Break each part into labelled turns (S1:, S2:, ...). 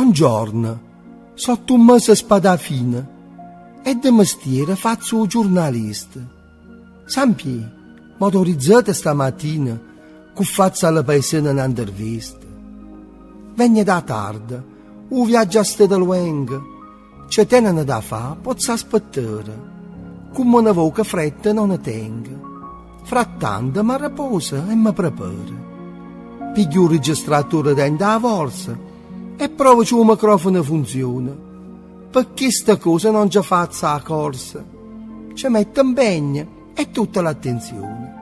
S1: Buongiorno, so Tommaso Spadafina e di mestiere faccio giornalista. Sampi, motorizzata stamattina, che faccio alla paesana in intervista. Vengo da tardi, un viaggio a Stedelweng, c'è tenere da fa, posso aspettare. Come una voce fretta non ne tengo. Frattanto mi riposo e mi preparo. Piglio il registratore dentro la borsa e provo se il microfono funziona. Perché sta cosa non ci faccio a corsa. Ci metto impegno e tutta l'attenzione.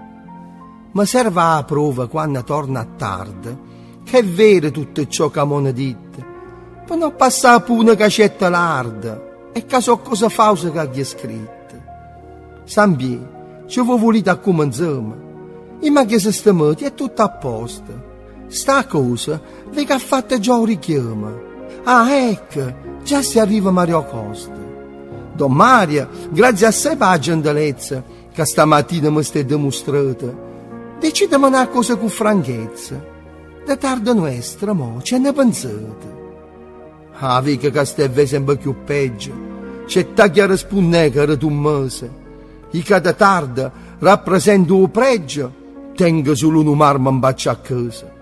S1: Mi serve a prova quando torno a tardi, che è vero tutto ciò che mi dite, per non passare pure una cacetta larda e che so cosa fausa che gli è scritto. Sambi, ci vuoi volete a come insomma? I maghi sistemati è tutto a posto. Sta cosa vi che ha fatto già un richiamo. Ah, ecco, già si arriva Mario Costa. Don Mario, grazie a sé per la gentilezza che stamattina mi stai dimostrata, decidimi una cosa con franchezza. Da tardi nostra, mo, ce ne pensate? Ah, vedi che stai sempre più peggio. C'è taglia rispondere che tu mese. I che da tardi rappresenta un pregio, tengo solo un marmo in baccia a casa.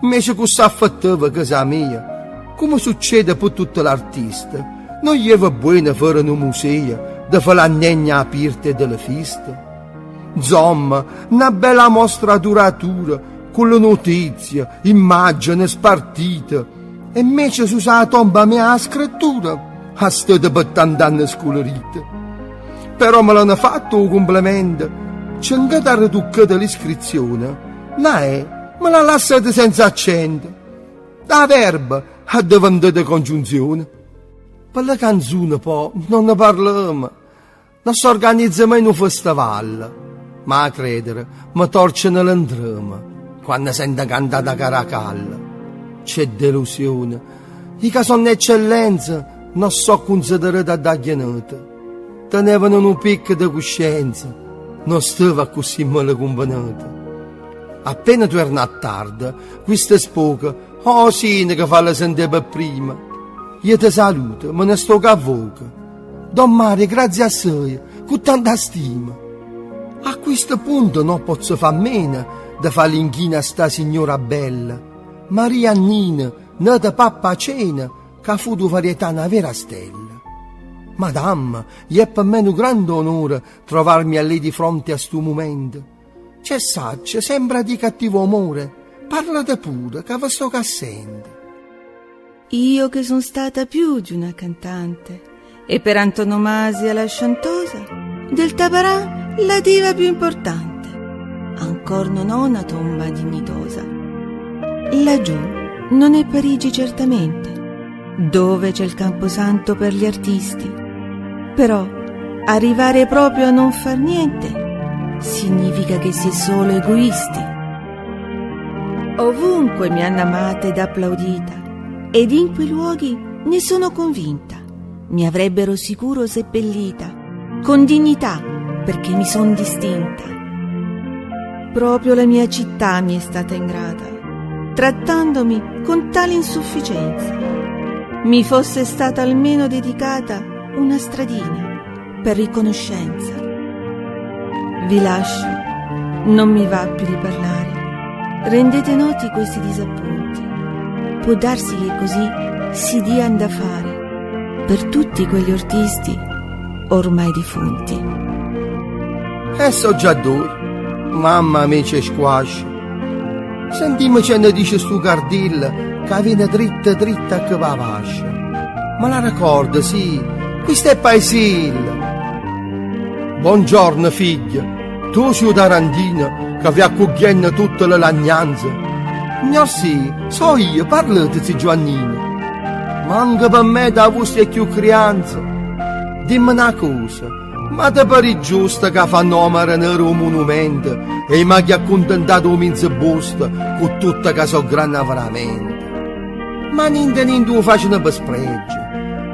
S1: Invece che s'affattava casa mia, come succede per tutti gli artisti, non gli va buono fare un museo, da fare la negna aperta delle feste. Insomma, una bella mostra duratura, con le notizie, immagini spartite, e invece si usa la tomba mia la scrittura, a state per tant'anni scolorite. Però me l'hanno fatto un complimento, c'è anche da ritoccato l'iscrizione, no me la lasciate senza accento. Da verba a diventare congiunzione. Per la canzone poi non ne parliamo. Non si organizza mai un festival. Ma a credere, mi torce l'entrama quando sento cantata Caracalla. C'è delusione. I che sono eccellenza non so considerata da ghianata. Tenevano un picco di coscienza. Non stava così male combinata. Appena tornato tardi, questa spoca, oh sì, che fa la sentire per prima. Io ti saluto, me ne sto a voce. Don Mario, grazie a sé, con tanta stima. A questo punto non posso far meno di fare l'inchina a sta signora bella, Maria Annina, nata pappa a cena, che ha avuto varietà una vera stella. Madame, è per me un grande onore trovarmi a lei di fronte a sto momento. C'è saccia, sembra di cattivo umore. Parlate pure, che vi sto cassendo.
S2: Io che sono stata più di una cantante e per antonomasia la chantosa, del Tabarà la diva più importante. Ancora non ho una tomba dignitosa. Laggiù non è Parigi certamente, dove c'è il camposanto per gli artisti. Però arrivare proprio a non far niente significa che si è solo egoisti. Ovunque mi hanno amata ed applaudita, ed in quei luoghi ne sono convinta, mi avrebbero sicuro seppellita, con dignità, perché mi son distinta. Proprio la mia città mi è stata ingrata, trattandomi con tale insufficienza. Mi fosse stata almeno dedicata una stradina per riconoscenza. Vi lascio, non mi va più di parlare. Rendete noti questi disappunti. Può darsi che così si diano da fare per tutti quegli artisti ormai defunti.
S1: E so già due, mamma mia c'è squascia. Sentimi ce ne dice stu cardillo che viene dritta dritta che va vascia. Ma la ricordo, sì, questo è paesillo. Buongiorno figlia, tu sei Tarantino che vi accogliendo tutte le lagnanze. No sì, so io, parlateci Giovannino. Manca per me da vostra più creanza. Dimmi una cosa, ma te pare giusto che fanno a marinare un monumento e mi ha accontentato un mezzo busto con tutta che so grande veramente? Ma niente lo facciano per spregio.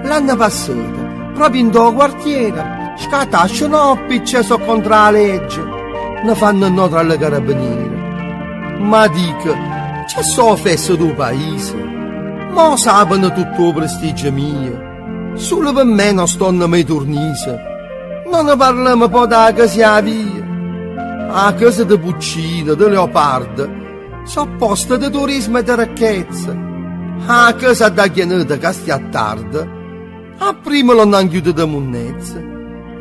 S1: L'anno passato, proprio in tuo quartiere, scatasciano picceso contro la legge, ne fanno nota alle carabinieri. Ma dico, c'è so fesso del paese, Ma sapano tutto il prestigio mio, solo per me non stanno mai tornise. Non ne parliamo poi da che sia via. A casa di Puccino, di Leopardo, so posto di turismo e di ricchezza. A casa da Chianeta che stia tardi, a prima l'hanno chiuso da munnezza.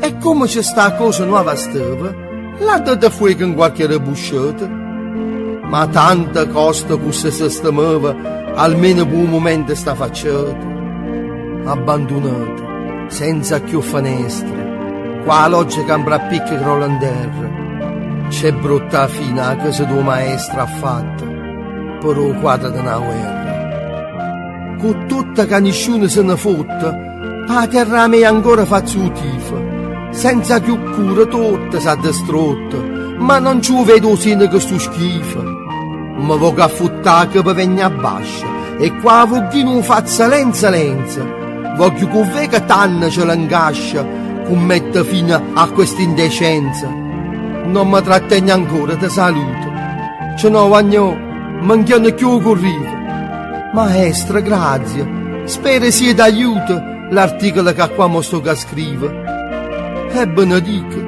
S1: E come c'è sta cosa nuova stava, l'ha data fuoco in qualche rebuscetta. Ma tanta costa che si sistemava, almeno per un momento sta facciata. Abbandonata, senza più finestre, qua l'oggi cambra picche crolla in terra. C'è brutta fine a casa tua maestra ha fatto, per un quadro di una guerra. Con tutta che nessuno se ne fotta, la terra mia ancora fa il tifo, senza più cura tutta s'ha distrutta, ma non ci vedo sino che sto schifo. Ma voglio affuttare che per venire a bascia, e qua voglio non faccia lenza, voglio che ve che tanna ce l'ingascia, che mette fine a questa indecenza. Non mi trattengo ancora, ti saluto. Ce n'ho vagnò, manchiano più corrivo. Maestra, grazie. Spero sia d'aiuto l'articolo che qua mi sto a scrivere. E benedico,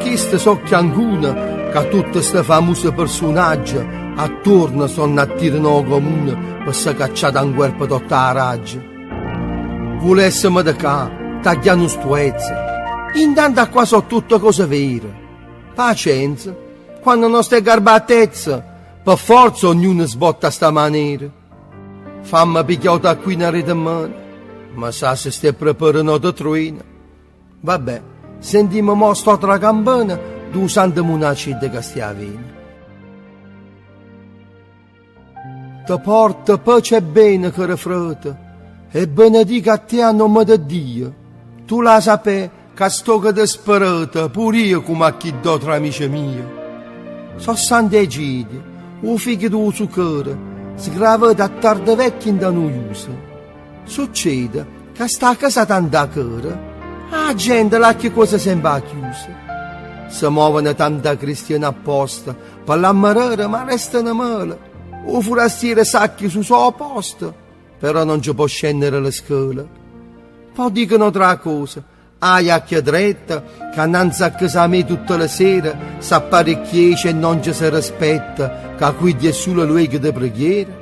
S1: queste so che ancora, che tutti questi famosi personaggi attorno sono a tirare comune per si cacciare in guerra tutta la raggia. Volessimo da qua, tagliamo stuezze. Intanto qua sono tutte cose vere. Pazienza, quando non stai garbatezza, per forza ognuno sbotta a sta maniera. Fammi picchiata qui in rete mano, ma sa se stai preparando da truina. Vabbè, sentiamo mo sto tra campana, du santa munacida che stia a venire. Ti porta pace e bene, caro frate, e benedica a te a nome di Dio. Tu la sape che sto che disperata, pure io come a chi do tra amici miei. So sant'Egidio, o figlio tuo zucchero, sgravata a tarda vecchia in da noiosa. Succede che sta a casa tanta cara, la gente là che cosa sembra chiusa. Si muovono tanta cristiana apposta, per l'ammarare ma restano male. O forastiere sacchi su suo posto, però non ci può scendere le scale. Poi dicono tra cose, acchia dretta, che annanzi a casa a me tutte le sere s'apparecchiesce e non ci si rispetta, che qui è solo luogo di preghiera.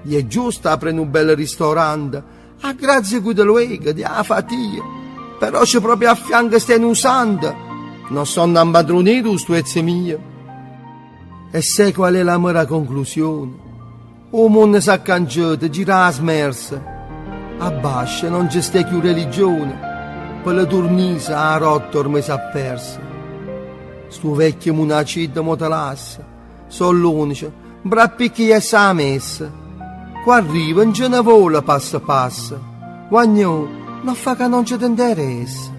S1: Gli è giusto aprire un bel ristorante, a grazie di luogo, di fatica, però c'è proprio a fianco stiano usando, non sono impadronito stuezze mie. E sai qual è la mia conclusione? O mondo s'è cangiato, gira a smersa. A bascia non c'è sta più religione, per la turnisa a rotta ormai s'è persa. Sto vecchio munacida mo te lassa, sono l'unico, brappicchi e sa messa. Qua arriva in Genavola passa, guagnò, non fa che non ci t'interessa.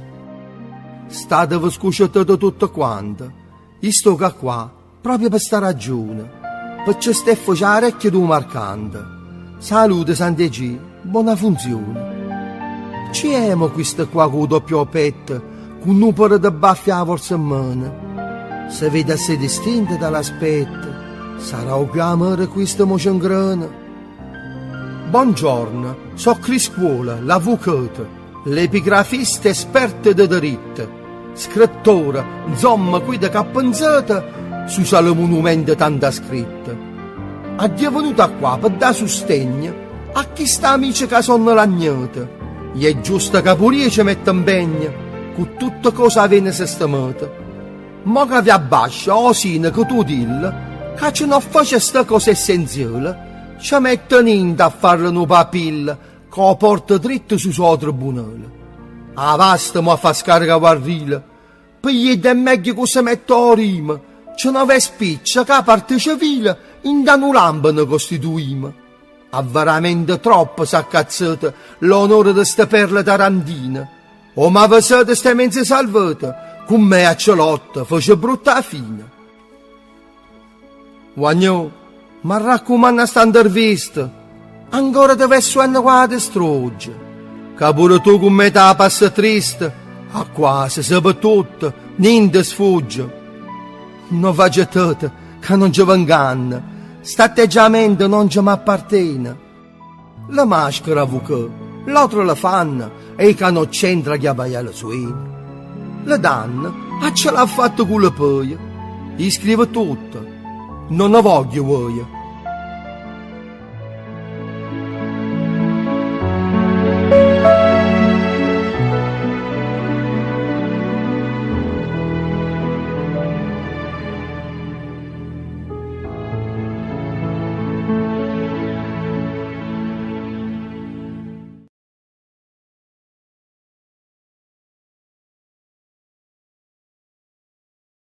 S1: Statevi scusciato tutto quanto, io sto qua, proprio per sta ragione, perché Steffo c'ha l'orecchio tu marcante. Salute Sant'Egidio, buona funzione. Ci amo questo qua con doppio petto, con un numero di baffi a forza in mano. Se vede assai distinta dall'aspetto, sarà più amore questo mocengrano. Buongiorno, so Criscuola, l'avvocato, l'epigrafista esperto di diritto, scrittore, insomma, qui da cappenzata, su sale monumento tanta scritta. È venuta qua per dare sostegno a chi sta amici che sono lagnate. Gli è giusto che pure io ci metta impegno con tutte cose viene sistemate. Ma che vi abbascia, osina che tu dillo, che ci non faccia sta cosa essenziale, ci mette niente a farle una papilla che la porta dritto su suo tribunale. A vasta mo a fa scarica guarrile, poi è meglio che si mette a rima, ce n'ave spiccia che a parte civile in danno lampo costituima. Ha veramente troppo s'accazzata l'onore di sta perla tarantina. O ma vedete ste mezze salvate, con me a celotta fece brutta fine. Guagnò, ma raccomando sta intervista, ancora deve essere qua di strogge, che pure tu con me te passa triste, a quasi se per tutto, niente sfugge. Non vegetate, che non ci venganno, sta atteggiamento non ci m'appartiene. la maschera vucò, l'altro la fanna e i canoccentra che abbaia la suena. La danna ce l'ha fatto con la poi, gli scrive tutto, non ne voglio voi.